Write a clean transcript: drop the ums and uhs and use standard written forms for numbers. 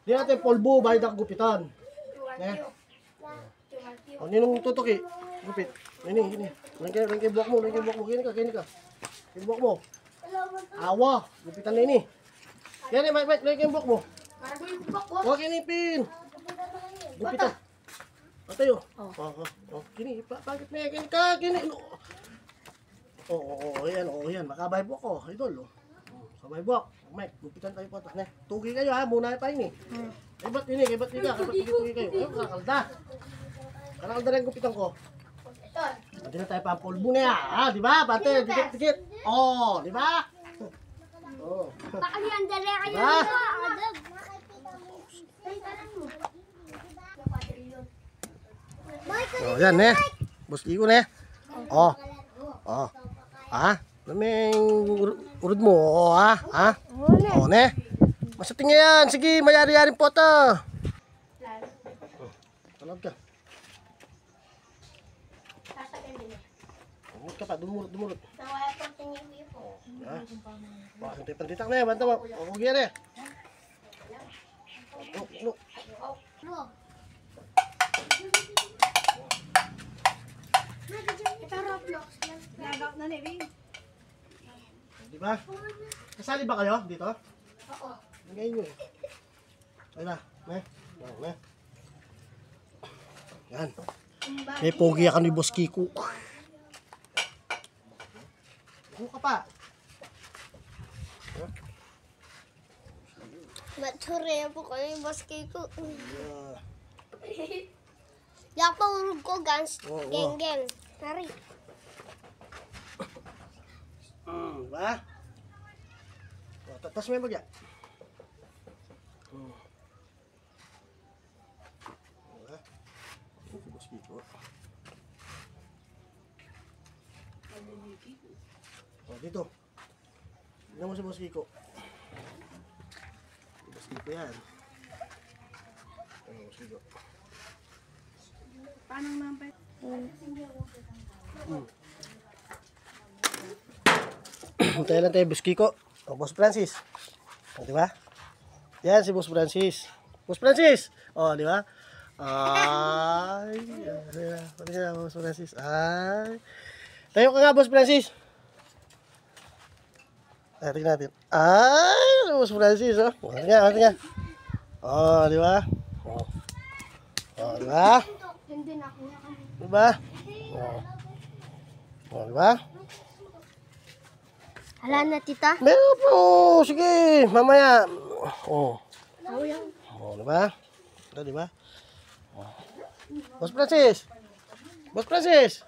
Di natin polvo, bayad ang gupitan. Ne? O, ninong tutuki. Gupit. Ini. Lagi buwak mo. Kini ka. Kini buwak mo. Awa. Gupitan na ini. Yan eh, Mike. Lagi buwak mo. Huwag kinipin. Gupitan. Patayo. Kini. Bakit na yan? Kini. Ayan. Makabay buwak ko. Idol. Kabay buwak. Mike, gupitan tayo po. Tugi kayo ha. Muna pa ini. Ibat ini ka. Tugi kayo. Ayun, kakalda. Kakalda rin gupitan ko. Pati na tayo pampulbo na yan. Ha, di ba? Pati, dikit. Oh, di ba? Oh. Pakalian dali kayo Diba? Oh, yan ne. Bos Kiko ne. Oh. Naming urod mo. Oh, ne. Masating yan. Sige, mayari-yarin po ito. Talag ka. Dumurot ka pa, dumurot. Nawala po tingin po. Bakit tayo pantitak na yan, banta mo. Huwag yan eh. Di ba? Kasali ba kayo dito? Oo. Ngayon nyo eh. Ay na, ne. Yan. May pogi ka ni Boss Kiko. Buka pa. Mature po kayo yung Boss Kiko. Yak pa urog ko, guns. Geng. Tari. Ba? Tas mo yung bagya. Boss Kiko. Dito. Tignan mo si Boss Kiko. Boss Kiko yan. Boss Kiko. Paano naman? Tayo lang tayo, Boss Kiko. O, Boss Francis. O, di ba? Yan si Boss Francis. Boss Francis! O, di ba? Ay. Pati ka, Boss Francis. Ay. Tayo ka nga, Boss Francis. Tingnan natin. Ay, Boss Francis, oh. Tingnan nga. Oh, di ba? Oh, di ba? Hindi na ako. Di ba? Oh, di ba? Hala na, tita. Meron po. Sige, mamaya. Oh, Ayan. di ba? Ito, di ba? Boss Francis.